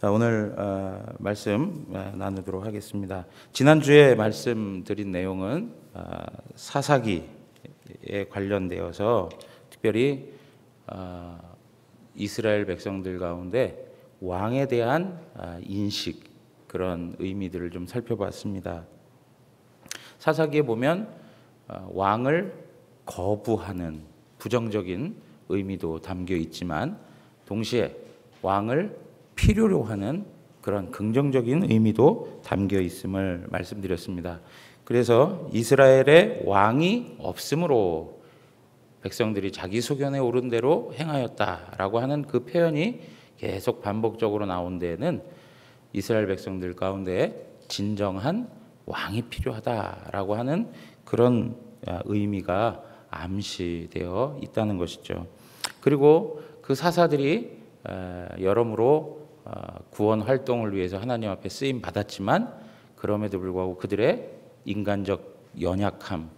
자, 오늘 말씀 나누도록 하겠습니다. 지난주에 말씀드린 내용은 사사기에 관련되어서 특별히 이스라엘 백성들 가운데 왕에 대한 인식, 그런 의미들을 좀 살펴봤습니다. 사사기에 보면 왕을 거부하는 부정적인 의미도 담겨 있지만 동시에 왕을 필요로 하는 그런 긍정적인 의미도 담겨 있음을 말씀드렸습니다. 그래서 이스라엘의 왕이 없으므로 백성들이 자기 소견에 오른 대로 행하였다라고 하는 그 표현이 계속 반복적으로 나온 데에는 이스라엘 백성들 가운데 진정한 왕이 필요하다라고 하는 그런 의미가 암시되어 있다는 것이죠. 그리고 그 사사들이 여러모로 구원 활동을 위해서 하나님 앞에 쓰임 받았지만 그럼에도 불구하고 그들의 인간적 연약함,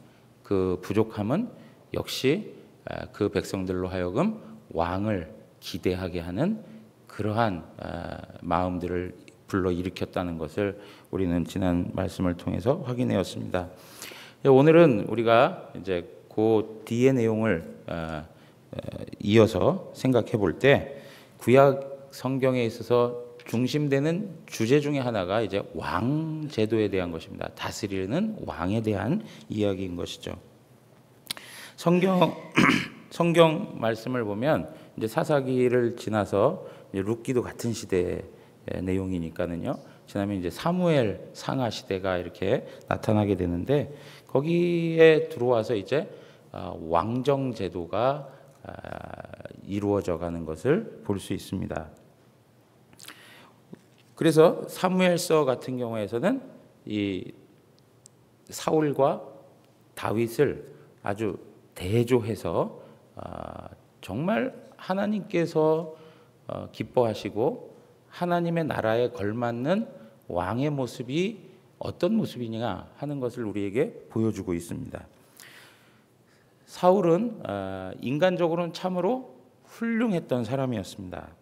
그 부족함은 역시 그 백성들로 하여금 왕을 기대하게 하는 그러한 마음들을 불러일으켰다는 것을 우리는 지난 말씀을 통해서 확인하였습니다. 오늘은 우리가 이제 그 뒤의 내용을 이어서 생각해 볼 때 구약 성경에 있어서 중심되는 주제 중에 하나가 이제 왕 제도에 대한 것입니다. 다스리는 왕에 대한 이야기인 것이죠. 성경 말씀을 보면 이제 사사기를 지나서 이제 룻기도 같은 시대의 내용이니까는요. 지나면 이제 사무엘 상하 시대가 이렇게 나타나게 되는데 거기에 들어와서 이제 왕정 제도가 이루어져 가는 것을 볼 수 있습니다. 그래서 사무엘서 같은 경우에서는 이 사울과 다윗을 아주 대조해서 정말 하나님께서 기뻐하시고 하나님의 나라에 걸맞는 왕의 모습이 어떤 모습이냐 하는 것을 우리에게 보여주고 있습니다. 사울은 인간적으로는 참으로 훌륭했던 사람이었습니다.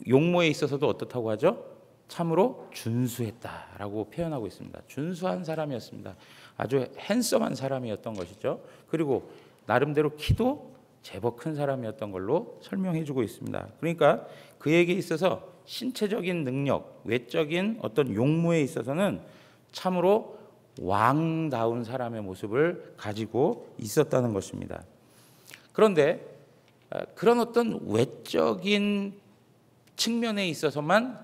용모에 있어서도 어떻다고 하죠? 참으로 준수했다라고 표현하고 있습니다. 준수한 사람이었습니다. 아주 핸섬한 사람이었던 것이죠. 그리고 나름대로 키도 제법 큰 사람이었던 걸로 설명해주고 있습니다. 그러니까 그에게 있어서 신체적인 능력, 외적인 어떤 용모에 있어서는 참으로 왕다운 사람의 모습을 가지고 있었다는 것입니다. 그런데 그런 어떤 외적인 측면에 있어서만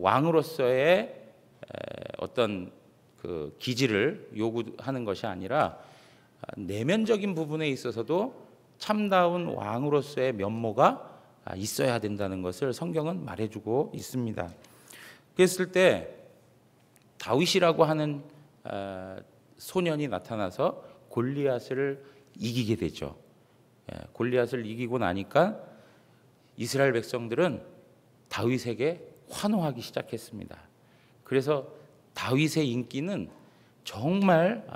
왕으로서의 어떤 그 기질을 요구하는 것이 아니라 내면적인 부분에 있어서도 참다운 왕으로서의 면모가 있어야 된다는 것을 성경은 말해주고 있습니다. 그랬을 때 다윗이라고 하는 소년이 나타나서 골리앗을 이기게 되죠. 골리앗을 이기고 나니까 이스라엘 백성들은 다윗에게 환호하기 시작했습니다. 그래서 다윗의 인기는 정말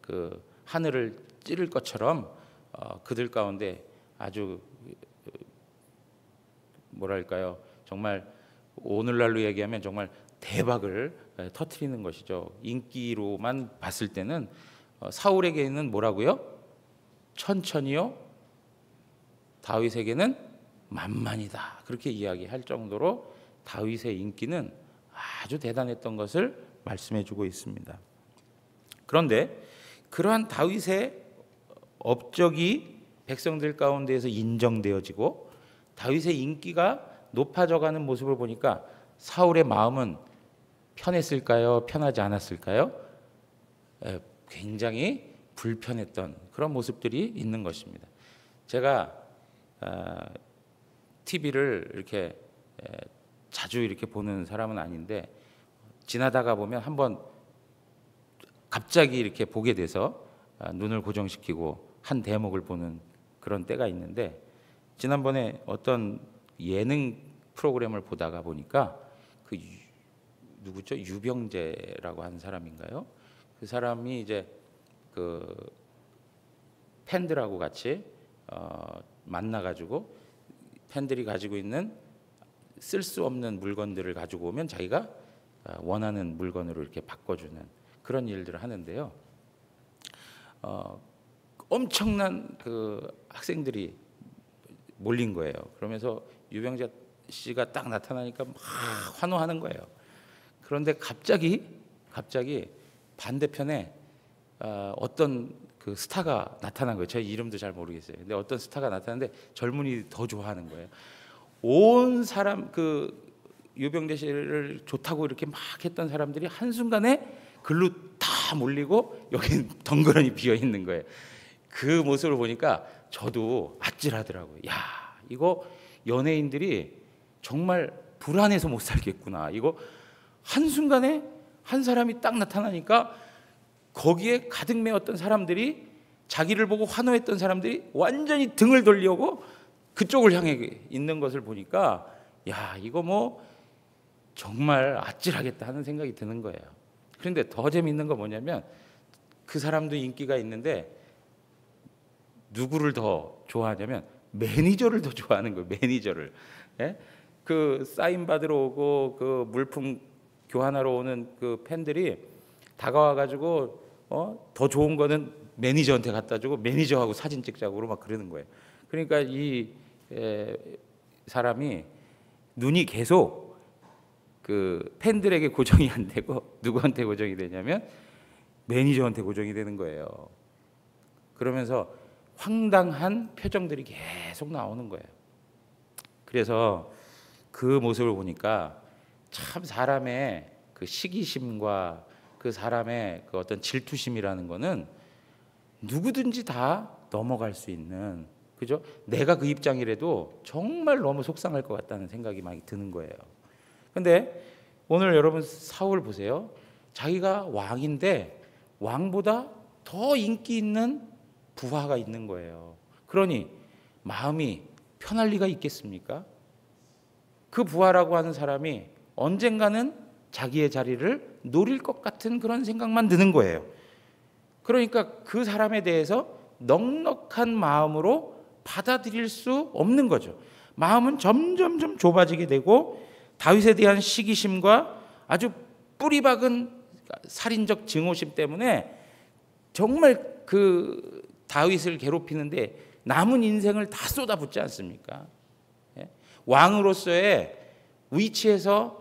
그 하늘을 찌를 것처럼 그들 가운데 아주 뭐랄까요, 정말 오늘날로 얘기하면 정말 대박을 터뜨리는 것이죠. 인기로만 봤을 때는 사울에게는 뭐라고요? 천천히요. 다윗에게는 만만이다. 그렇게 이야기할 정도로 다윗의 인기는 아주 대단했던 것을 말씀해주고 있습니다. 그런데 그러한 다윗의 업적이 백성들 가운데에서 인정되어지고 다윗의 인기가 높아져가는 모습을 보니까 사울의 마음은 편했을까요? 편하지 않았을까요? 굉장히 불편했던 그런 모습들이 있는 것입니다. 제가 TV를 이렇게 자주 이렇게 보는 사람은 아닌데 지나다가 보면 한번 갑자기 이렇게 보게 돼서 눈을 고정시키고 한 대목을 보는 그런 때가 있는데 지난번에 어떤 예능 프로그램을 보다가 보니까 그 누구죠? 유병재라고 하는 사람인가요? 그 사람이 이제 그 팬들하고 같이 만나가지고 팬들이 가지고 있는 쓸 수 없는 물건들을 가지고 오면 자기가 원하는 물건으로 이렇게 바꿔주는 그런 일들을 하는데요. 엄청난 그 학생들이 몰린 거예요. 그러면서 유병재 씨가 딱 나타나니까 막 환호하는 거예요. 그런데 갑자기 반대편에 어떤 그 스타가 나타난 거예요. 제 이름도 잘 모르겠어요. 근데 어떤 스타가 나타났는데 젊은이들이 더 좋아하는 거예요. 온 사람 그 유병재 씨를 좋다고 이렇게 막 했던 사람들이 한순간에 글로 다 몰리고 여기는 덩그러니 비어 있는 거예요. 그 모습을 보니까 저도 아찔하더라고요. 야, 이거 연예인들이 정말 불안해서 못 살겠구나. 이거 한순간에 한 사람이 딱 나타나니까 거기에 가득 메웠던 사람들이, 자기를 보고 환호했던 사람들이 완전히 등을 돌려고 그쪽을 향해 있는 것을 보니까 야, 이거 뭐 정말 아찔하겠다 하는 생각이 드는 거예요. 그런데 더 재미있는 건 뭐냐면 그 사람도 인기가 있는데 누구를 더 좋아하냐면 매니저를 더 좋아하는 거예요. 매니저를. 예? 그 사인 받으러 오고 그 물품 교환하러 오는 그 팬들이 다가와 가지고 더 좋은 거는 매니저한테 갖다 주고 매니저하고 사진 찍자고 막 그러는 거예요. 그러니까 이 사람이 눈이 계속 그 팬들에게 고정이 안 되고 누구한테 고정이 되냐면 매니저한테 고정이 되는 거예요. 그러면서 황당한 표정들이 계속 나오는 거예요. 그래서 그 모습을 보니까 참 사람의 그 시기심과 그 사람의 그 어떤 질투심이라는 거는 누구든지 다 넘어갈 수 있는, 그죠? 내가 그 입장이라도 정말 너무 속상할 것 같다는 생각이 많이 드는 거예요. 근데 오늘 여러분 사울 보세요. 자기가 왕인데 왕보다 더 인기 있는 부하가 있는 거예요. 그러니 마음이 편할 리가 있겠습니까? 그 부하라고 하는 사람이 언젠가는 자기의 자리를 노릴 것 같은 그런 생각만 드는 거예요. 그러니까 그 사람에 대해서 넉넉한 마음으로 받아들일 수 없는 거죠. 마음은 점점 좁아지게 되고 다윗에 대한 시기심과 아주 뿌리박은 살인적 증오심 때문에 정말 그 다윗을 괴롭히는데 남은 인생을 다 쏟아붓지 않습니까? 왕으로서의 위치에서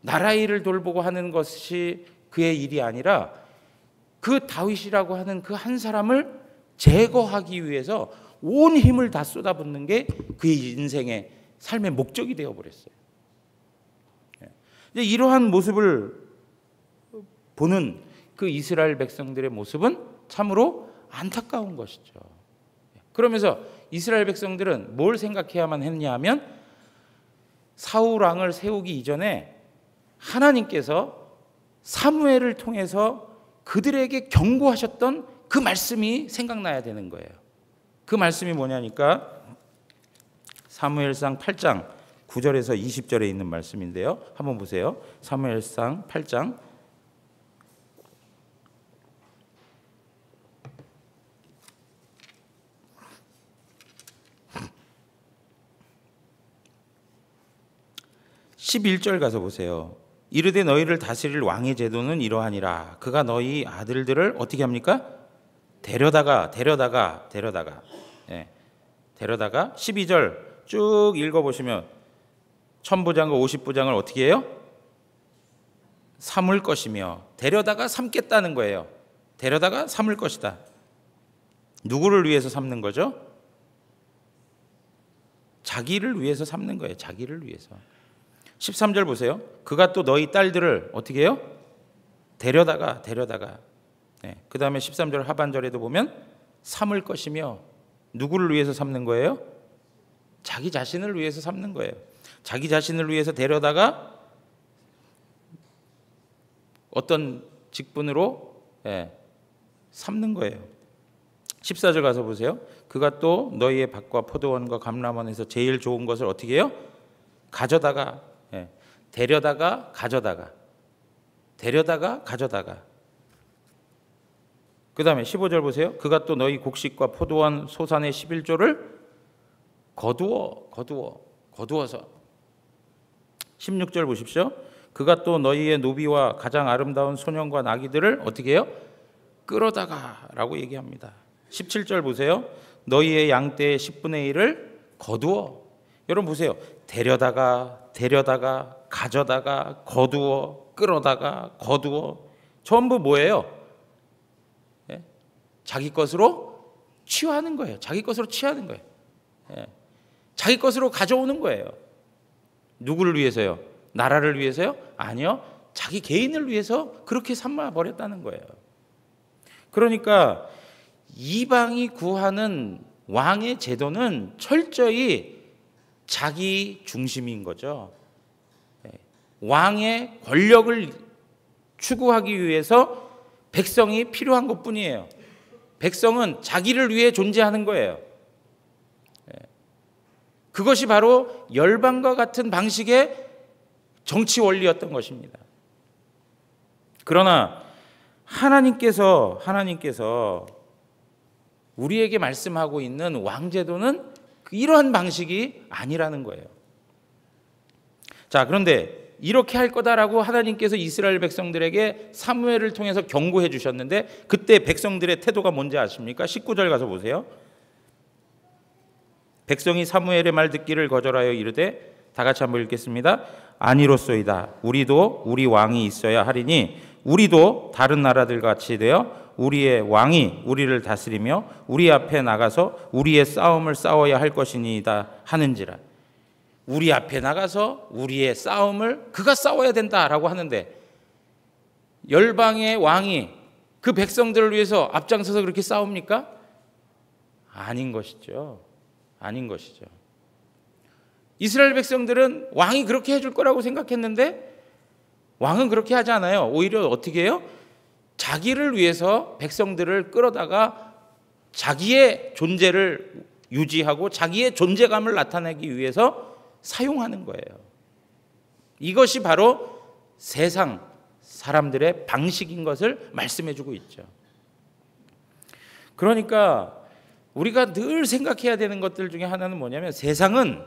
나라 일을 돌보고 하는 것이 그의 일이 아니라 그 다윗이라고 하는 그 한 사람을 제거하기 위해서 온 힘을 다 쏟아붓는 게 그의 인생의 삶의 목적이 되어버렸어요. 이제 이러한 모습을 보는 그 이스라엘 백성들의 모습은 참으로 안타까운 것이죠. 그러면서 이스라엘 백성들은 뭘 생각해야만 했냐 하면 사울 왕을 세우기 이전에 하나님께서 사무엘을 통해서 그들에게 경고하셨던 그 말씀이 생각나야 되는 거예요. 그 말씀이 뭐냐니까 사무엘상 8장 9절에서 20절에 있는 말씀인데요. 한번 보세요. 사무엘상 8장 11절 가서 보세요. 이르되 너희를 다스릴 왕의 제도는 이러하니라. 그가 너희 아들들을 어떻게 합니까? 데려다가 예. 데려다가 12절 쭉 읽어보시면 천부장과 50부장을 어떻게 해요? 삼을 것이며 데려다가 삼겠다는 거예요. 데려다가 삼을 것이다. 누구를 위해서 삼는 거죠? 자기를 위해서 삼는 거예요. 자기를 위해서. 13절 보세요. 그가 또 너희 딸들을 어떻게 해요? 데려다가 네. 그 다음에 13절 하반절에도 보면 삼을 것이며 누구를 위해서 삼는 거예요? 자기 자신을 위해서 삼는 거예요. 자기 자신을 위해서 데려다가 어떤 직분으로 삼는 거예요. 14절 가서 보세요. 그가 또 너희의 밭과 포도원과 감람원에서 제일 좋은 것을 어떻게 해요? 가져다가 데려다가 가져다가 그 다음에 15절 보세요. 그가 또 너희 곡식과 포도원 소산의 11조를 거두어서 16절 보십시오. 그가 또 너희의 노비와 가장 아름다운 소년과 나귀들을 어떻게 해요? 끌어다가 라고 얘기합니다. 17절 보세요. 너희의 양떼의 10분의 1을 거두어. 여러분 보세요. 데려다가 가져다가 거두어 끌어다가 거두어. 전부 뭐예요? 예? 자기 것으로 취하는 거예요. 자기 것으로 취하는 거예요. 예. 자기 것으로 가져오는 거예요. 누구를 위해서요? 나라를 위해서요? 아니요. 자기 개인을 위해서 그렇게 삼아 버렸다는 거예요. 그러니까 이방이 구하는 왕의 제도는 철저히 자기 중심인 거죠. 왕의 권력을 추구하기 위해서 백성이 필요한 것뿐이에요. 백성은 자기를 위해 존재하는 거예요. 그것이 바로 열방과 같은 방식의 정치 원리였던 것입니다. 그러나 하나님께서 우리에게 말씀하고 있는 왕제도는 이러한 방식이 아니라는 거예요. 자, 그런데 이렇게 할 거다라고 하나님께서 이스라엘 백성들에게 사무엘을 통해서 경고해 주셨는데 그때 백성들의 태도가 뭔지 아십니까? 19절 가서 보세요. 백성이 사무엘의 말 듣기를 거절하여 이르되, 다 같이 한번 읽겠습니다. 아니로소이다. 우리도 우리 왕이 있어야 하리니 우리도 다른 나라들 같이 되어 우리의 왕이 우리를 다스리며 우리 앞에 나가서 우리의 싸움을 싸워야 할 것이니이다 하는지라. 우리 앞에 나가서 우리의 싸움을 그가 싸워야 된다라고 하는데, 열방의 왕이 그 백성들을 위해서 앞장서서 그렇게 싸웁니까? 아닌 것이죠. 아닌 것이죠. 이스라엘 백성들은 왕이 그렇게 해줄 거라고 생각했는데 왕은 그렇게 하지 않아요. 오히려 어떻게 해요? 자기를 위해서 백성들을 끌어다가 자기의 존재를 유지하고 자기의 존재감을 나타내기 위해서 사용하는 거예요. 이것이 바로 세상 사람들의 방식인 것을 말씀해 주고 있죠. 그러니까 우리가 늘 생각해야 되는 것들 중에 하나는 뭐냐면 세상은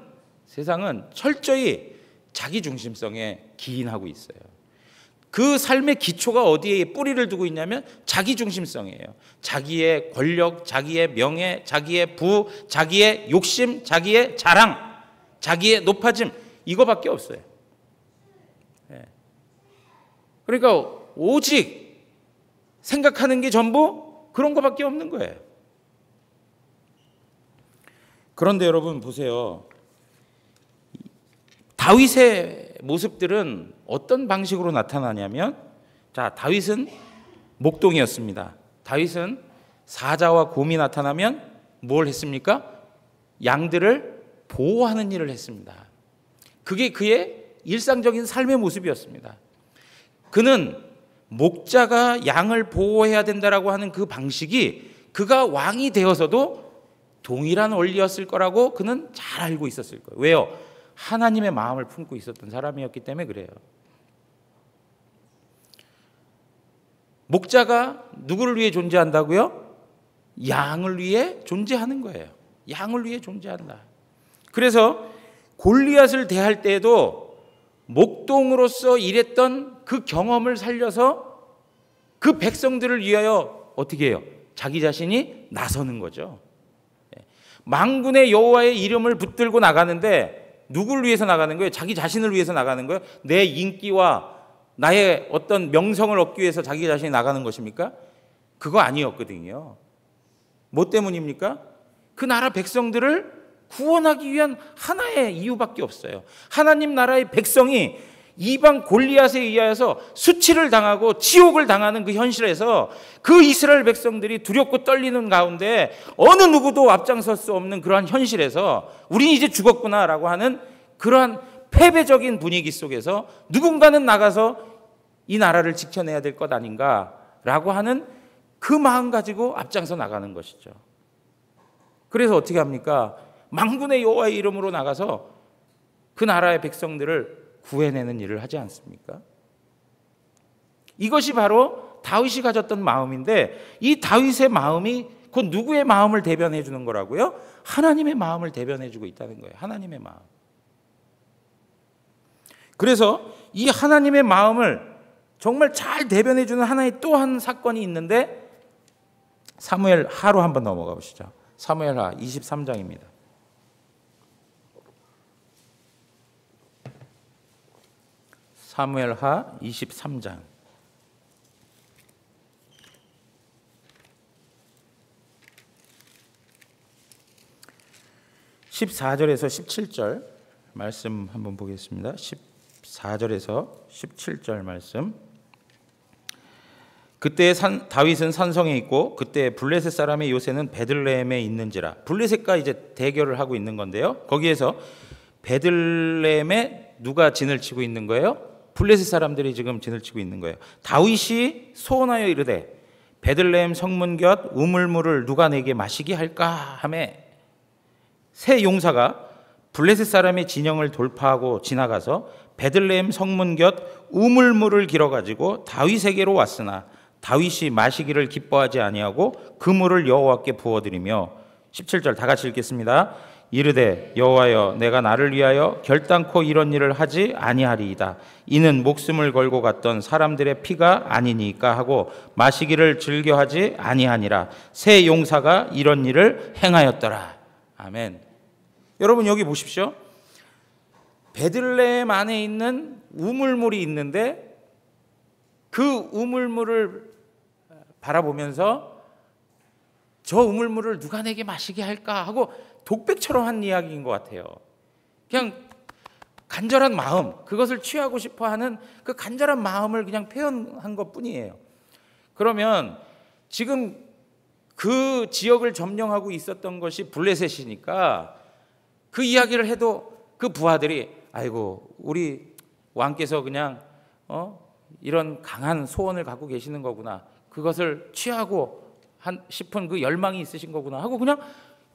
철저히 자기 중심성에 기인하고 있어요. 그 삶의 기초가 어디에 뿌리를 두고 있냐면 자기 중심성이에요. 자기의 권력, 자기의 명예, 자기의 부, 자기의 욕심, 자기의 자랑, 자기의 높아짐, 이거밖에 없어요. 그러니까 오직 생각하는 게 전부 그런 거밖에 없는 거예요. 그런데 여러분 보세요. 다윗의 모습들은 어떤 방식으로 나타나냐면, 자, 다윗은 목동이었습니다. 다윗은 사자와 곰이 나타나면 뭘 했습니까? 양들을 보호하는 일을 했습니다. 그게 그의 일상적인 삶의 모습이었습니다. 그는 목자가 양을 보호해야 된다라고 하는 그 방식이 그가 왕이 되어서도 동일한 원리였을 거라고 그는 잘 알고 있었을 거예요. 왜요? 하나님의 마음을 품고 있었던 사람이었기 때문에 그래요. 목자가 누구를 위해 존재한다고요? 양을 위해 존재하는 거예요. 양을 위해 존재한다. 그래서 골리앗을 대할 때에도 목동으로서 일했던 그 경험을 살려서 그 백성들을 위하여 어떻게 해요? 자기 자신이 나서는 거죠. 만군의 여호와의 이름을 붙들고 나가는데 누구를 위해서 나가는 거예요? 자기 자신을 위해서 나가는 거예요? 내 인기와 나의 어떤 명성을 얻기 위해서 자기 자신이 나가는 것입니까? 그거 아니었거든요. 뭐 때문입니까? 그 나라 백성들을 구원하기 위한 하나의 이유밖에 없어요. 하나님 나라의 백성이 이방 골리앗에 의하여서 수치를 당하고 지옥을 당하는 그 현실에서 그 이스라엘 백성들이 두렵고 떨리는 가운데 어느 누구도 앞장설 수 없는 그러한 현실에서 우린 이제 죽었구나라고 하는 그러한 패배적인 분위기 속에서 누군가는 나가서 이 나라를 지켜내야 될 것 아닌가라고 하는 그 마음 가지고 앞장서 나가는 것이죠. 그래서 어떻게 합니까? 만군의 여호와의 이름으로 나가서 그 나라의 백성들을 구해내는 일을 하지 않습니까? 이것이 바로 다윗이 가졌던 마음인데, 이 다윗의 마음이 곧 누구의 마음을 대변해 주는 거라고요? 하나님의 마음을 대변해 주고 있다는 거예요. 하나님의 마음. 그래서 이 하나님의 마음을 정말 잘 대변해 주는 하나의 또 한 사건이 있는데 사무엘 하로 한번 넘어가 보시죠. 사무엘 하 23장입니다. 사무엘 하 23장 14절에서 17절 말씀 한번 보겠습니다. 14절에서 17절 말씀. 그때 다윗은 산성에 있고 그때 블레셋 사람의 요새는 베들레헴에 있는지라. 블레셋과 이제 대결을 하고 있는 건데요. 거기에서 베들레헴에 누가 진을 치고 있는 거예요? 블레셋 사람들이 지금 진을 치고 있는 거예요. 다윗이 소원하여 이르되 베들레헴 성문 곁 우물물을 누가 내게 마시게 할까 하매 새 용사가 블레셋 사람의 진영을 돌파하고 지나가서 베들레헴 성문 곁 우물물을 길어가지고 다윗에게로 왔으나 다윗이 마시기를 기뻐하지 아니하고 그 물을 여호와께 부어드리며 17절 다 같이 읽겠습니다. 이르되 여호와여 내가 나를 위하여 결단코 이런 일을 하지 아니하리이다. 이는 목숨을 걸고 갔던 사람들의 피가 아니니까 하고 마시기를 즐겨하지 아니하니라. 새 용사가 이런 일을 행하였더라. 아멘. 여러분 여기 보십시오. 베들레헴 안에 있는 우물물이 있는데 그 우물물을 바라보면서 저 우물물을 누가 내게 마시게 할까 하고 독백처럼 한 이야기인 것 같아요. 그냥 간절한 마음, 그것을 취하고 싶어하는 그 간절한 마음을 그냥 표현한 것뿐이에요. 그러면 지금 그 지역을 점령하고 있었던 것이 블레셋이니까 그 이야기를 해도 그 부하들이 아이고 우리 왕께서 그냥 이런 강한 소원을 갖고 계시는 거구나, 그것을 취하고 싶은 그 열망이 있으신 거구나 하고 그냥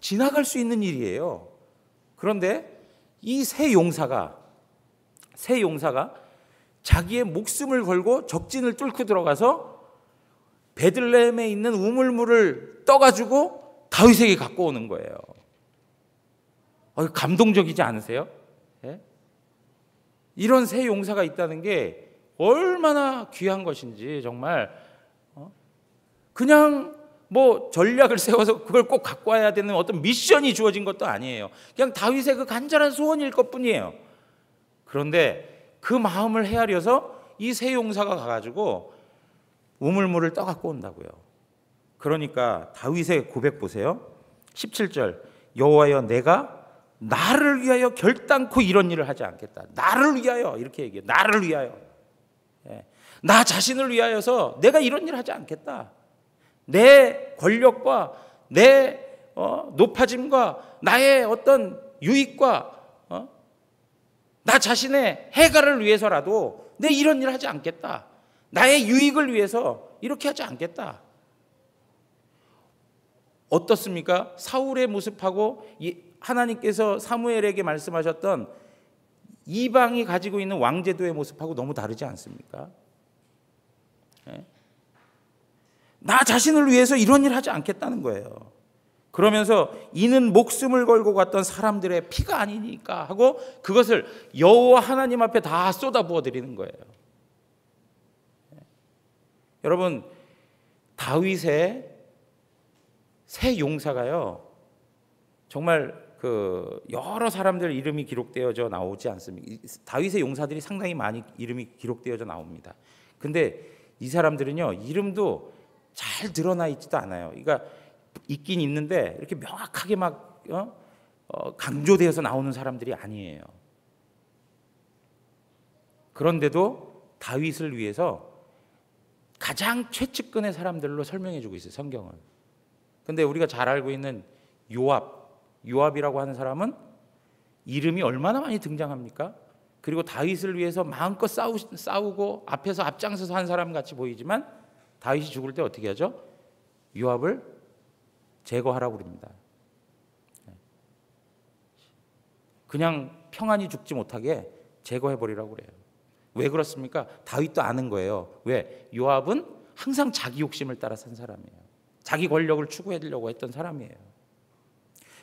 지나갈 수 있는 일이에요. 그런데 이 새 용사가 자기의 목숨을 걸고 적진을 뚫고 들어가서 베들레헴에 있는 우물물을 떠가지고 다윗에게 갖고 오는 거예요. 감동적이지 않으세요? 예? 이런 새 용사가 있다는 게 얼마나 귀한 것인지 정말 그냥 뭐 전략을 세워서 그걸 꼭 갖고 와야 되는 어떤 미션이 주어진 것도 아니에요. 그냥 다윗의 그 간절한 소원일 것뿐이에요. 그런데 그 마음을 헤아려서 이 새 용사가 가가지고 우물물을 떠갖고 온다고요. 그러니까 다윗의 고백 보세요. 17절 여호와여 내가 나를 위하여 결단코 이런 일을 하지 않겠다. 나를 위하여 이렇게 얘기해요. 나를 위하여. 나 자신을 위하여서 내가 이런 일을 하지 않겠다. 내 권력과 내 높아짐과 나의 어떤 유익과 나 자신의 해가를 위해서라도 내 이런 일을 하지 않겠다. 나의 유익을 위해서 이렇게 하지 않겠다. 어떻습니까? 사울의 모습하고 하나님께서 사무엘에게 말씀하셨던 이방이 가지고 있는 왕제도의 모습하고 너무 다르지 않습니까? 나 자신을 위해서 이런 일을 하지 않겠다는 거예요. 그러면서 이는 목숨을 걸고 갔던 사람들의 피가 아니니까 하고 그것을 여호와 하나님 앞에 다 쏟아부어 드리는 거예요. 여러분 다윗의 새 용사가요 정말 그 여러 사람들 이름이 기록되어져 나오지 않습니까? 다윗의 용사들이 상당히 많이 이름이 기록되어져 나옵니다. 근데 이 사람들은요 이름도 잘 드러나 있지도 않아요. 그러니까 있긴 있는데 이렇게 명확하게 막 강조되어서 나오는 사람들이 아니에요. 그런데도 다윗을 위해서 가장 최측근의 사람들로 설명해주고 있어요, 성경을. 근데 우리가 잘 알고 있는 요압이라고 하는 사람은 이름이 얼마나 많이 등장합니까? 그리고 다윗을 위해서 마음껏 싸우고 앞에서 앞장서서 한 사람 같이 보이지만 다윗이 죽을 때 어떻게 하죠? 요압을 제거하라고 그럽니다. 그냥 평안히 죽지 못하게 제거해버리라고 그래요. 왜 그렇습니까? 다윗도 아는 거예요. 왜? 요압은 항상 자기 욕심을 따라 산 사람이에요. 자기 권력을 추구하려고 했던 사람이에요.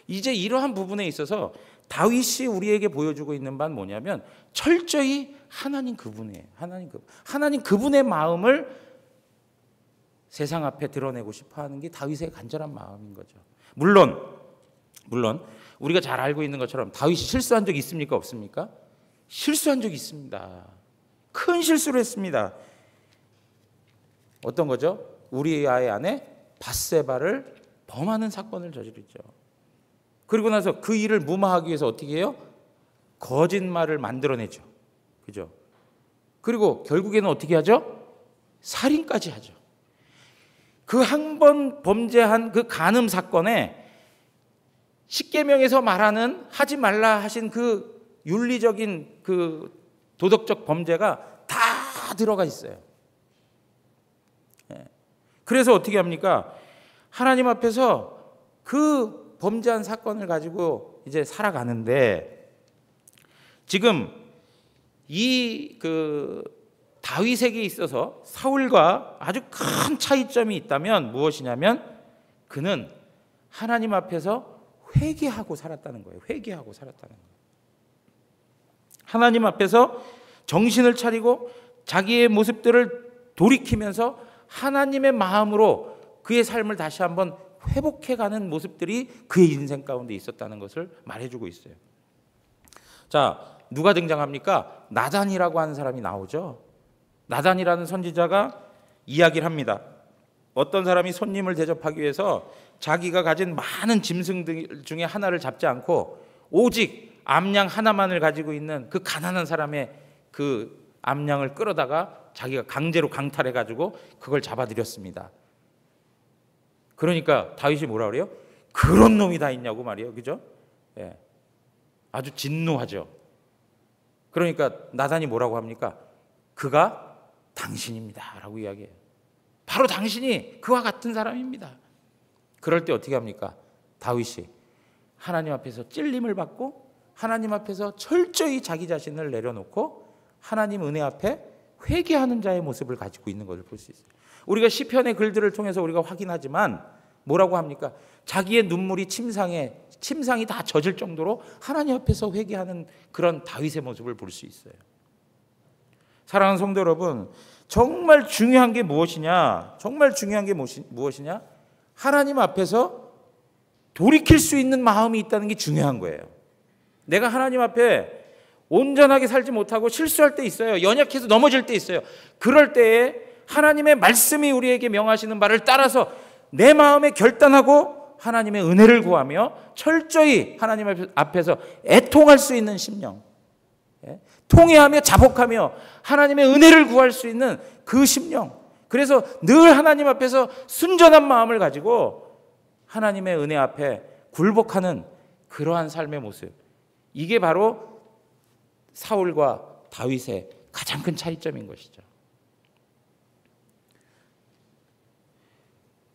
이제 이러한 부분에 있어서 다윗이 우리에게 보여주고 있는 바는 뭐냐면 철저히 하나님 그분이에요. 하나님 그분의 마음을 세상 앞에 드러내고 싶어하는 게 다윗의 간절한 마음인 거죠. 물론 우리가 잘 알고 있는 것처럼 다윗이 실수한 적이 있습니까? 없습니까? 실수한 적이 있습니다. 큰 실수를 했습니다. 어떤 거죠? 우리아의 아내 밧세바를 범하는 사건을 저지르죠. 그리고 나서 그 일을 무마하기 위해서 어떻게 해요? 거짓말을 만들어내죠. 그죠? 그리고 결국에는 어떻게 하죠? 살인까지 하죠. 그 한 번 범죄한 그 간음 사건에 십계명에서 말하는 하지 말라 하신 그 윤리적인 그 도덕적 범죄가 다 들어가 있어요. 그래서 어떻게 합니까? 하나님 앞에서 그 범죄한 사건을 가지고 이제 살아가는데, 지금 이 그 다윗에게 있어서 사울과 아주 큰 차이점이 있다면 무엇이냐면, 그는 하나님 앞에서 회개하고 살았다는 거예요. 회개하고 살았다는 거예요. 하나님 앞에서 정신을 차리고 자기의 모습들을 돌이키면서 하나님의 마음으로 그의 삶을 다시 한번 회복해가는 모습들이 그의 인생 가운데 있었다는 것을 말해주고 있어요. 자, 누가 등장합니까? 나단이라고 하는 사람이 나오죠. 나단이라는 선지자가 이야기를 합니다. 어떤 사람이 손님을 대접하기 위해서 자기가 가진 많은 짐승들 중에 하나를 잡지 않고 오직 암양 하나만을 가지고 있는 그 가난한 사람의 그 암양을 끌어다가 자기가 강제로 강탈해가지고 그걸 잡아들였습니다. 그러니까 다윗이 뭐라 그래요? 그런 놈이 다 있냐고 말이에요. 그죠? 예. 아주 진노하죠. 그러니까 나단이 뭐라고 합니까? 그가 당신입니다 라고 이야기해요. 바로 당신이 그와 같은 사람입니다. 그럴 때 어떻게 합니까? 다윗이 하나님 앞에서 찔림을 받고 하나님 앞에서 철저히 자기 자신을 내려놓고 하나님 은혜 앞에 회개하는 자의 모습을 가지고 있는 것을 볼 수 있어요. 우리가 시편의 글들을 통해서 우리가 확인하지만 뭐라고 합니까? 자기의 눈물이 침상이 다 젖을 정도로 하나님 앞에서 회개하는 그런 다윗의 모습을 볼 수 있어요. 사랑하는 성도 여러분, 정말 중요한 게 무엇이냐? 하나님 앞에서 돌이킬 수 있는 마음이 있다는 게 중요한 거예요. 내가 하나님 앞에 온전하게 살지 못하고 실수할 때 있어요. 연약해서 넘어질 때 있어요. 그럴 때에 하나님의 말씀이 우리에게 명하시는 바를 따라서 내 마음에 결단하고 하나님의 은혜를 구하며 철저히 하나님 앞에서 애통할 수 있는 심령, 통회하며 자복하며 하나님의 은혜를 구할 수 있는 그 심령, 그래서 늘 하나님 앞에서 순전한 마음을 가지고 하나님의 은혜 앞에 굴복하는 그러한 삶의 모습, 이게 바로 사울과 다윗의 가장 큰 차이점인 것이죠.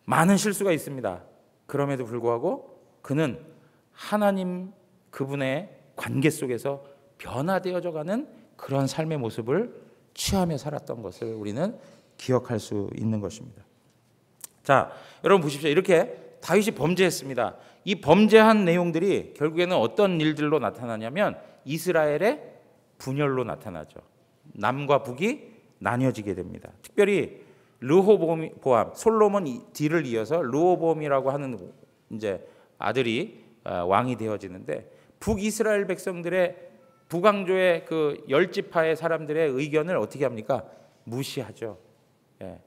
많은 실수가 있습니다. 그럼에도 불구하고 그는 하나님 그분의 관계 속에서 변화되어져 가는 그런 삶의 모습을 취하며 살았던 것을 우리는 기억할 수 있는 것입니다. 자, 여러분 보십시오. 이렇게 다윗이 범죄했습니다. 이 범죄한 내용들이 결국에는 어떤 일들로 나타나냐면 이스라엘의 분열로 나타나죠. 남과 북이 나뉘어지게 됩니다. 특별히 르호보암, 솔로몬 뒤를 이어서 르호보암이라고 하는 이제 아들이 왕이 되어지는데, 북이스라엘 백성들의 북왕조의 그 10지파의 사람들의 의견을 어떻게 합니까? 무시하죠. 예.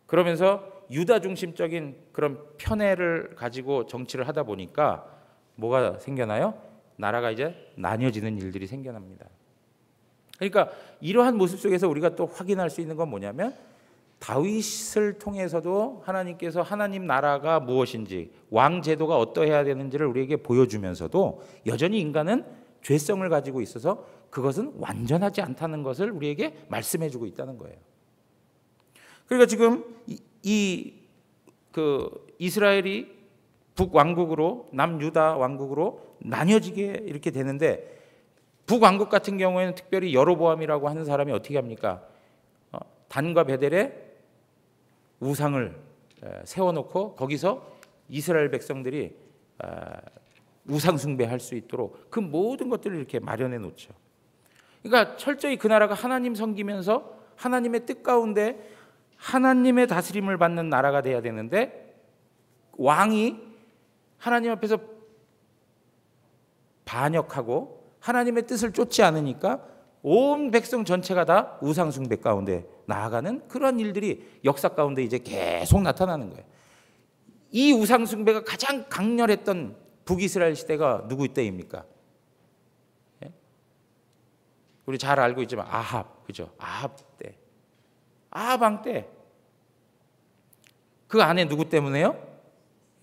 그러면서 유다 중심적인 그런 편애를 가지고 정치를 하다 보니까 뭐가 생겨나요? 나라가 이제 나뉘어지는 일들이 생겨납니다. 그러니까 이러한 모습 속에서 우리가 또 확인할 수 있는 건 뭐냐면, 다윗을 통해서도 하나님께서 하나님 나라가 무엇인지, 왕 제도가 어떠해야 되는지를 우리에게 보여주면서도 여전히 인간은 죄성을 가지고 있어서 그것은 완전하지 않다는 것을 우리에게 말씀해주고 있다는 거예요. 그러니까 지금 이스라엘이 북왕국으로, 남유다 왕국으로 나뉘어지게 이렇게 되는데, 북왕국 같은 경우에는 특별히 여로보암이라고 하는 사람이 어떻게 합니까? 단과 베델에 우상을 세워놓고 거기서 이스라엘 백성들이 우상 숭배할 수 있도록 그 모든 것들을 이렇게 마련해 놓죠. 그러니까 철저히 그 나라가 하나님 섬기면서 하나님의 뜻 가운데 하나님의 다스림을 받는 나라가 돼야 되는데, 왕이 하나님 앞에서 반역하고 하나님의 뜻을 쫓지 않으니까 온 백성 전체가 다 우상 숭배 가운데 나아가는 그런 일들이 역사 가운데 이제 계속 나타나는 거예요. 이 우상 숭배가 가장 강렬했던 북이스라엘 시대가 누구 때입니까? 예? 우리 잘 알고 있지만 아합, 그죠? 아합 때, 아합 왕 때. 그 안에 누구 때문에요?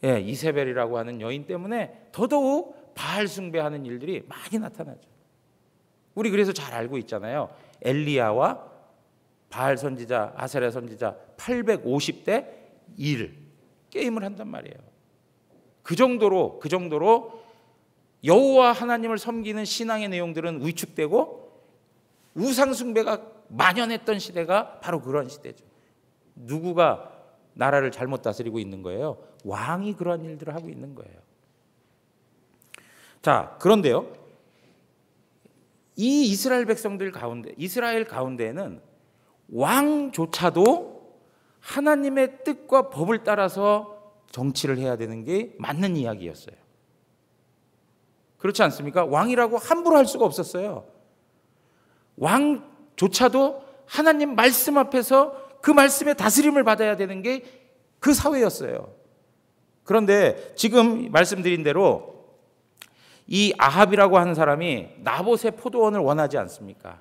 예, 이세벨이라고 하는 여인 때문에 더더욱 바알 숭배하는 일들이 많이 나타나죠. 우리 그래서 잘 알고 있잖아요. 엘리야와 바알 선지자, 아세라 선지자 850대 1 게임을 한단 말이에요. 그 정도로 여호와 하나님을 섬기는 신앙의 내용들은 위축되고 우상 숭배가 만연했던 시대가 바로 그런 시대죠. 누구가 나라를 잘못 다스리고 있는 거예요? 왕이 그런 일들을 하고 있는 거예요. 자, 그런데요, 이 이스라엘 백성들 가운데, 이스라엘 가운데에는 왕조차도 하나님의 뜻과 법을 따라서 정치를 해야 되는 게 맞는 이야기였어요. 그렇지 않습니까? 왕이라고 함부로 할 수가 없었어요. 왕조차도 하나님 말씀 앞에서 그 말씀의 다스림을 받아야 되는 게 그 사회였어요. 그런데 지금 말씀드린 대로 이 아합이라고 하는 사람이 나봇의 포도원을 원하지 않습니까?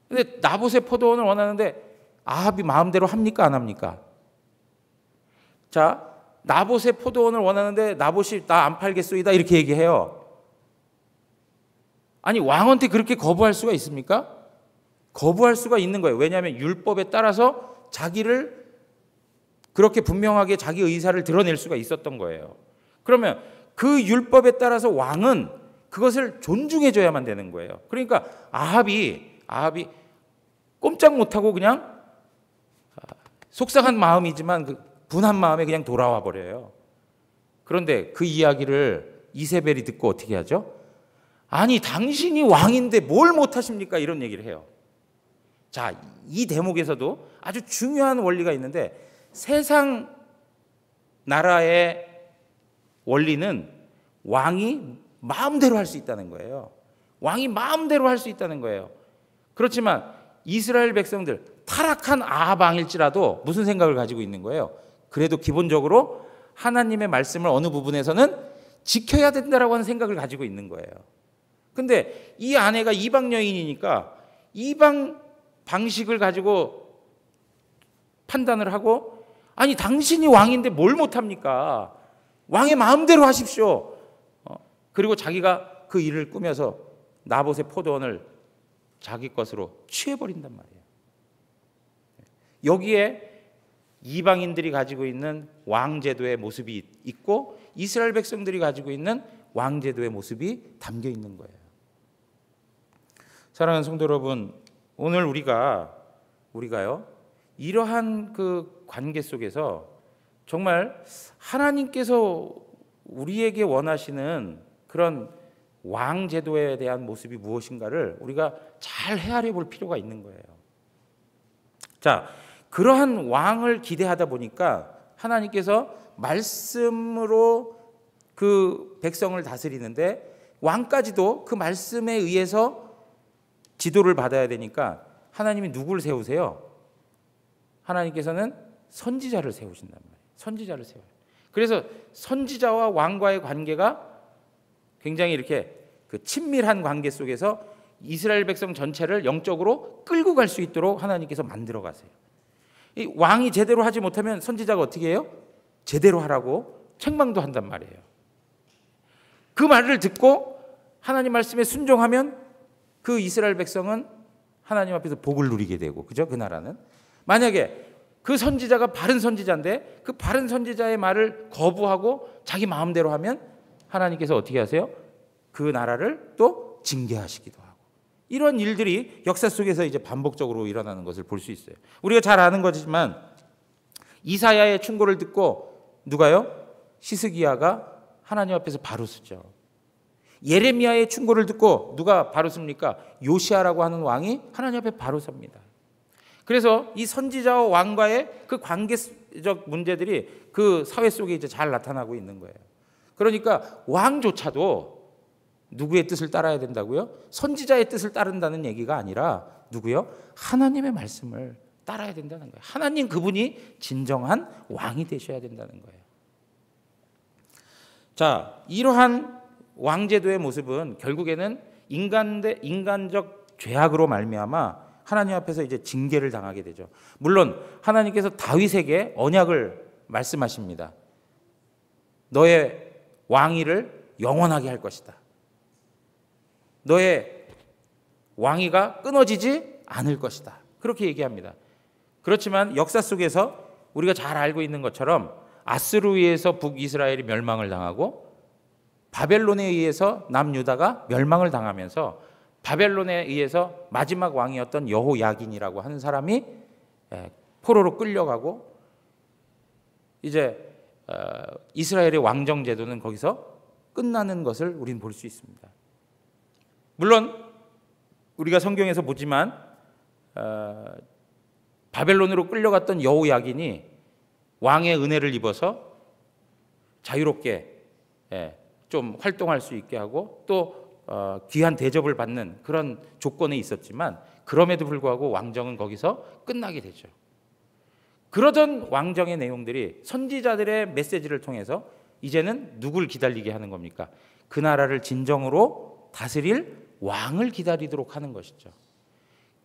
근데 나봇의 포도원을 원하는데 아합이 마음대로 합니까? 안 합니까? 자, 나봇의 포도원을 원하는데 나봇이 나 안 팔겠소이다 이렇게 얘기해요. 아니, 왕한테 그렇게 거부할 수가 있습니까? 거부할 수가 있는 거예요. 왜냐하면 율법에 따라서 자기를 그렇게 분명하게 자기 의사를 드러낼 수가 있었던 거예요. 그러면 그 율법에 따라서 왕은 그것을 존중해줘야만 되는 거예요. 그러니까 아합이 꼼짝 못하고 그냥 속상한 마음이지만 그 분한 마음에 그냥 돌아와 버려요. 그런데 그 이야기를 이세벨이 듣고 어떻게 하죠? 아니, 당신이 왕인데 뭘 못하십니까? 이런 얘기를 해요. 자, 이 대목에서도 아주 중요한 원리가 있는데, 세상 나라의 원리는 왕이 마음대로 할 수 있다는 거예요. 왕이 마음대로 할 수 있다는 거예요. 그렇지만 이스라엘 백성들, 타락한 아합 왕일지라도 무슨 생각을 가지고 있는 거예요? 그래도 기본적으로 하나님의 말씀을 어느 부분에서는 지켜야 된다라고 하는 생각을 가지고 있는 거예요. 근데 이 아내가 이방 여인이니까 이방 방식을 가지고 판단을 하고, 아니, 당신이 왕인데 뭘 못합니까? 왕의 마음대로 하십시오. 그리고 자기가 그 일을 꾸며서 나봇의 포도원을 자기 것으로 취해버린단 말이에요. 여기에 이방인들이 가지고 있는 왕제도의 모습이 있고 이스라엘 백성들이 가지고 있는 왕제도의 모습이 담겨 있는 거예요. 사랑하는 성도 여러분, 오늘 우리가요, 이러한 그 관계 속에서 정말 하나님께서 우리에게 원하시는 그런 왕제도에 대한 모습이 무엇인가를 우리가 잘 헤아려 볼 필요가 있는 거예요. 자, 그러한 왕을 기대하다 보니까 하나님께서 말씀으로 그 백성을 다스리는데 왕까지도 그 말씀에 의해서 지도를 받아야 되니까 하나님이 누구를 세우세요? 하나님께서는 선지자를 세우신단 말이에요. 선지자를 세워요. 그래서 선지자와 왕과의 관계가 굉장히 이렇게 그 친밀한 관계 속에서 이스라엘 백성 전체를 영적으로 끌고 갈 수 있도록 하나님께서 만들어 가세요. 이 왕이 제대로 하지 못하면 선지자가 어떻게 해요? 제대로 하라고 책망도 한단 말이에요. 그 말을 듣고 하나님 말씀에 순종하면 그 이스라엘 백성은 하나님 앞에서 복을 누리게 되고, 그죠? 그 나라는. 만약에 그 선지자가 바른 선지자인데 그 바른 선지자의 말을 거부하고 자기 마음대로 하면 하나님께서 어떻게 하세요? 그 나라를 또 징계하시기도 하고. 이런 일들이 역사 속에서 이제 반복적으로 일어나는 것을 볼 수 있어요. 우리가 잘 아는 거지만 이사야의 충고를 듣고 누가요? 시스기야가 하나님 앞에서 바로 서죠. 예레미야의 충고를 듣고 누가 바로 섭니까? 요시야라고 하는 왕이 하나님 앞에 바로 섭니다. 그래서 이 선지자와 왕과의 그 관계적 문제들이 그 사회 속에 이제 잘 나타나고 있는 거예요. 그러니까 왕조차도 누구의 뜻을 따라야 된다고요? 선지자의 뜻을 따른다는 얘기가 아니라 누구요? 하나님의 말씀을 따라야 된다는 거예요. 하나님 그분이 진정한 왕이 되셔야 된다는 거예요. 자, 이러한 왕제도의 모습은 결국에는 인간적 죄악으로 말미암아 하나님 앞에서 이제 징계를 당하게 되죠. 물론 하나님께서 다윗에게 언약을 말씀하십니다. 너의 왕위를 영원하게 할 것이다. 너의 왕위가 끊어지지 않을 것이다. 그렇게 얘기합니다. 그렇지만 역사 속에서 우리가 잘 알고 있는 것처럼 아스루에서 북이스라엘이 멸망을 당하고 바벨론에 의해서 남유다가 멸망을 당하면서 바벨론에 의해서 마지막 왕이었던 여호야긴이라고 하는 사람이 포로로 끌려가고 이제 이스라엘의 왕정 제도는 거기서 끝나는 것을 우리는 볼 수 있습니다. 물론 우리가 성경에서 보지만 바벨론으로 끌려갔던 여호야긴이 왕의 은혜를 입어서 자유롭게 좀 활동할 수 있게 하고 또 귀한 대접을 받는 그런 조건에 있었지만 그럼에도 불구하고 왕정은 거기서 끝나게 되죠. 그러던 왕정의 내용들이 선지자들의 메시지를 통해서 이제는 누굴 기다리게 하는 겁니까? 그 나라를 진정으로 다스릴 왕을 기다리도록 하는 것이죠.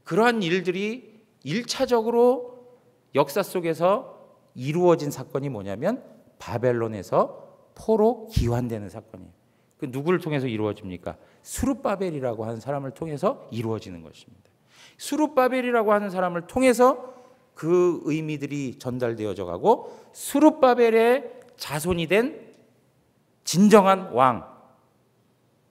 그러한 일들이 1차적으로 역사 속에서 이루어진 사건이 뭐냐면 바벨론에서 포로 귀환되는 사건이에요. 그 누구를 통해서 이루어집니까? 스룹바벨이라고 하는 사람을 통해서 이루어지는 것입니다. 스룹바벨이라고 하는 사람을 통해서 그 의미들이 전달되어져 가고 스룹바벨의 자손이 된 진정한 왕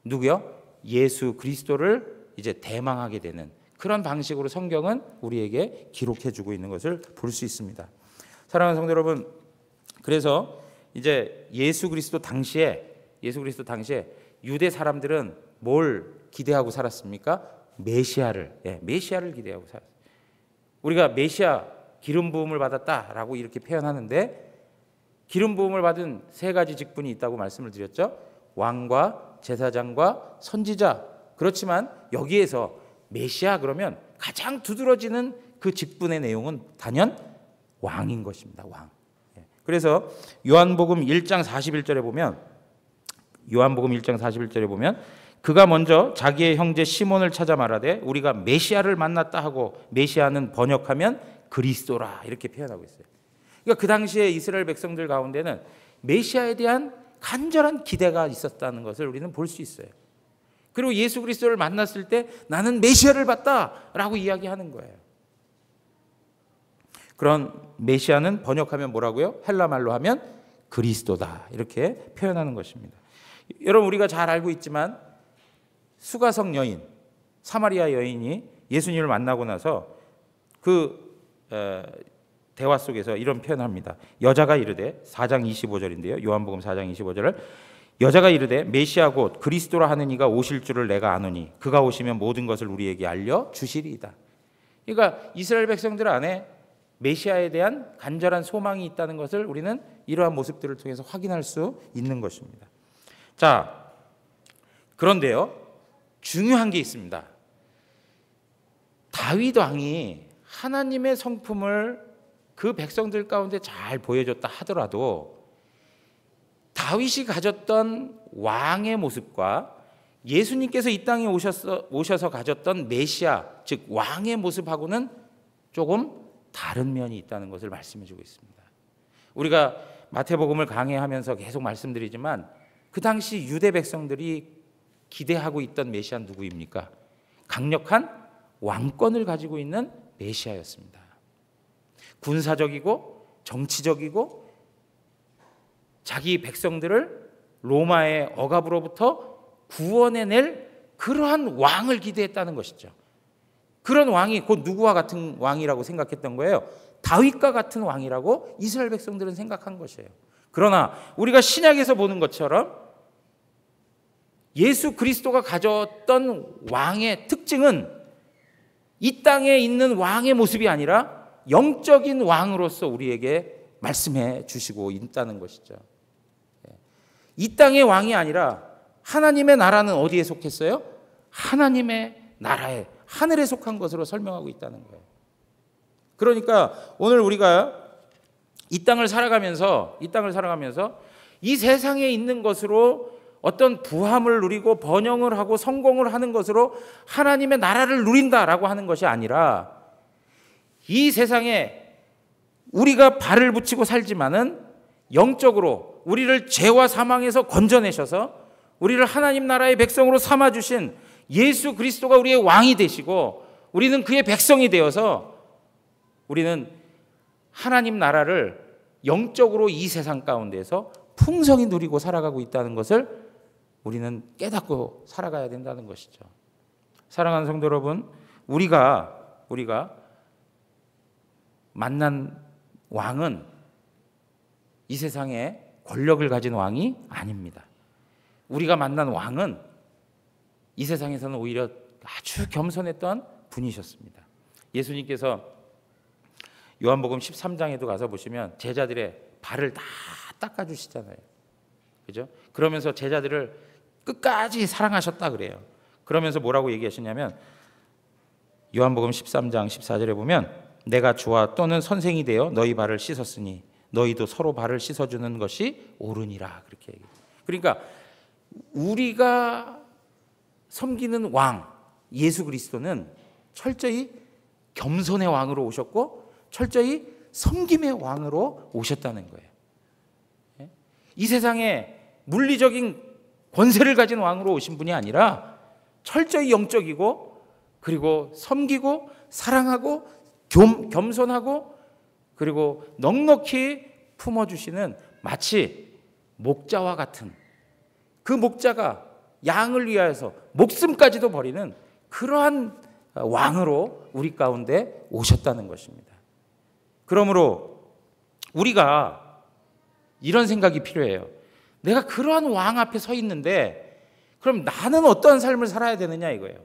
누구요? 예수 그리스도를 이제 대망하게 되는 그런 방식으로 성경은 우리에게 기록해 주고 있는 것을 볼 수 있습니다. 사랑하는 성도 여러분, 그래서 이제 예수 그리스도 당시에 유대 사람들은 뭘 기대하고 살았습니까? 메시아를 기대하고 살았어요. 우리가 메시아 기름 부음을 받았다라고 이렇게 표현하는데 기름 부음을 받은 세 가지 직분이 있다고 말씀을 드렸죠. 왕과 제사장과 선지자. 그렇지만 여기에서 메시아 그러면 가장 두드러지는 그 직분의 내용은 단연 왕인 것입니다. 왕. 그래서 요한복음 1장 41절에 보면 그가 먼저 자기의 형제 시몬을 찾아 말하되 우리가 메시아를 만났다 하고 메시아는 번역하면 그리스도라 이렇게 표현하고 있어요. 그러니까 그 당시에 이스라엘 백성들 가운데는 메시아에 대한 간절한 기대가 있었다는 것을 우리는 볼 수 있어요. 그리고 예수 그리스도를 만났을 때 나는 메시아를 봤다라고 이야기하는 거예요. 그런 메시아는 번역하면 뭐라고요? 헬라 말로 하면 그리스도다 이렇게 표현하는 것입니다. 여러분 우리가 잘 알고 있지만 수가성 여인, 사마리아 여인이 예수님을 만나고 나서 그 대화 속에서 이런 표현을 합니다. 여자가 이르되 4장 25절인데요. 요한복음 4장 25절을 여자가 이르되 메시아 곧 그리스도라 하는 이가 오실 줄을 내가 아노니 그가 오시면 모든 것을 우리에게 알려 주시리이다. 그러니까 이스라엘 백성들 안에 메시아에 대한 간절한 소망이 있다는 것을 우리는 이러한 모습들을 통해서 확인할 수 있는 것입니다. 자, 그런데요, 중요한 게 있습니다. 다윗 왕이 하나님의 성품을 그 백성들 가운데 잘 보여줬다 하더라도 다윗이 가졌던 왕의 모습과 예수님께서 이 땅에 오셔서 가졌던 메시아, 즉 왕의 모습하고는 조금 다른 면이 있다는 것을 말씀해 주고 있습니다. 우리가 마태복음을 강해하면서 계속 말씀드리지만 그 당시 유대 백성들이 기대하고 있던 메시아는 누구입니까? 강력한 왕권을 가지고 있는 메시아였습니다. 군사적이고 정치적이고 자기 백성들을 로마의 억압으로부터 구원해낼 그러한 왕을 기대했다는 것이죠. 그런 왕이 곧 누구와 같은 왕이라고 생각했던 거예요? 다윗과 같은 왕이라고 이스라엘 백성들은 생각한 것이에요. 그러나 우리가 신약에서 보는 것처럼 예수 그리스도가 가졌던 왕의 특징은 이 땅에 있는 왕의 모습이 아니라 영적인 왕으로서 우리에게 말씀해 주시고 있다는 것이죠. 이 땅의 왕이 아니라 하나님의 나라는 어디에 속했어요? 하나님의 나라에, 하늘에 속한 것으로 설명하고 있다는 거예요. 그러니까 오늘 우리가 이 땅을 살아가면서 이 세상에 있는 것으로 어떤 부함을 누리고 번영을 하고 성공을 하는 것으로 하나님의 나라를 누린다라고 하는 것이 아니라 이 세상에 우리가 발을 붙이고 살지만은 영적으로 우리를 죄와 사망에서 건져내셔서 우리를 하나님 나라의 백성으로 삼아주신 예수 그리스도가 우리의 왕이 되시고 우리는 그의 백성이 되어서 우리는 하나님 나라를 영적으로 이 세상 가운데서 풍성히 누리고 살아가고 있다는 것을 우리는 깨닫고 살아가야 된다는 것이죠. 사랑하는 성도 여러분, 우리가 만난 왕은 이 세상에 권력을 가진 왕이 아닙니다. 우리가 만난 왕은 이 세상에서는 오히려 아주 겸손했던 분이셨습니다. 예수님께서 요한복음 13장에도 가서 보시면 제자들의 발을 다 닦아주시잖아요. 그죠? 그러면서 제자들을 끝까지 사랑하셨다 그래요. 그러면서 뭐라고 얘기하시냐면 요한복음 13장 14절에 보면 내가 주와 또는 선생이 되어 너희 발을 씻었으니 너희도 서로 발을 씻어주는 것이 옳으니라. 그렇게 얘기해요. 그러니까 우리가 섬기는 왕 예수 그리스도는 철저히 겸손의 왕으로 오셨고 철저히 섬김의 왕으로 오셨다는 거예요. 이 세상에 물리적인 권세를 가진 왕으로 오신 분이 아니라 철저히 영적이고 그리고 섬기고 사랑하고 겸손하고 그리고 넉넉히 품어주시는 마치 목자와 같은 그 목자가 양을 위하여서 목숨까지도 버리는 그러한 왕으로 우리 가운데 오셨다는 것입니다. 그러므로 우리가 이런 생각이 필요해요. 내가 그러한 왕 앞에 서 있는데 그럼 나는 어떠한 삶을 살아야 되느냐 이거예요.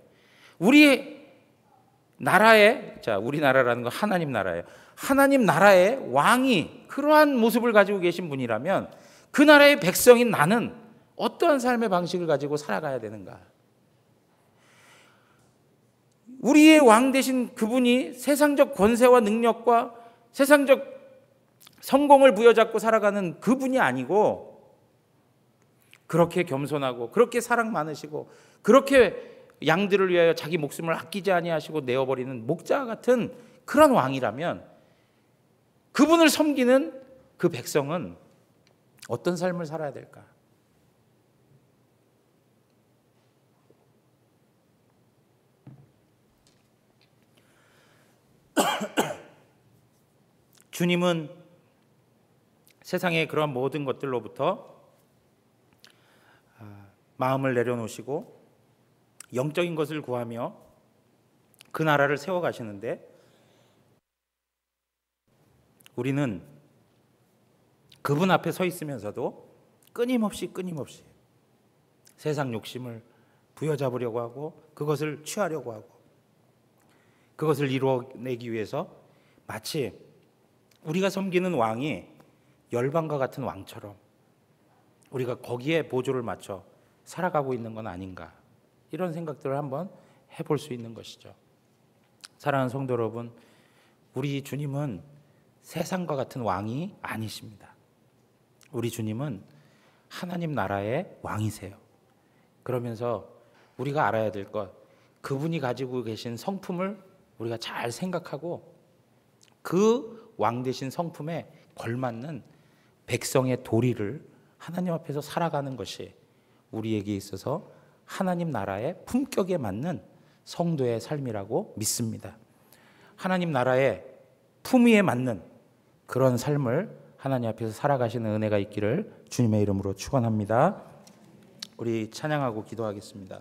우리 나라의, 자, 우리나라라는 건 하나님 나라예요. 하나님 나라의 왕이 그러한 모습을 가지고 계신 분이라면 그 나라의 백성인 나는 어떠한 삶의 방식을 가지고 살아가야 되는가? 우리의 왕 되신 그분이 세상적 권세와 능력과 세상적 성공을 부여잡고 살아가는 그분이 아니고 그렇게 겸손하고 그렇게 사랑 많으시고 그렇게 양들을 위하여 자기 목숨을 아끼지 아니하시고 내어버리는 목자 같은 그런 왕이라면 그분을 섬기는 그 백성은 어떤 삶을 살아야 될까? 주님은 세상의 그런 모든 것들로부터 마음을 내려놓으시고 영적인 것을 구하며 그 나라를 세워가시는데 우리는 그분 앞에 서 있으면서도 끊임없이 세상 욕심을 부여잡으려고 하고 그것을 취하려고 하고 그것을 이루어내기 위해서 마치 우리가 섬기는 왕이 열방과 같은 왕처럼 우리가 거기에 보조를 맞춰 살아가고 있는 건 아닌가, 이런 생각들을 한번 해볼 수 있는 것이죠. 사랑하는 성도 여러분, 우리 주님은 세상과 같은 왕이 아니십니다. 우리 주님은 하나님 나라의 왕이세요. 그러면서 우리가 알아야 될 것, 그분이 가지고 계신 성품을 우리가 잘 생각하고 그 왕 되신 성품에 걸맞는 백성의 도리를 하나님 앞에서 살아가는 것이 우리에게 있어서 하나님 나라의 품격에 맞는 성도의 삶이라고 믿습니다. 하나님 나라의 품위에 맞는 그런 삶을 하나님 앞에서 살아가시는 은혜가 있기를 주님의 이름으로 축원합니다. 우리 찬양하고 기도하겠습니다.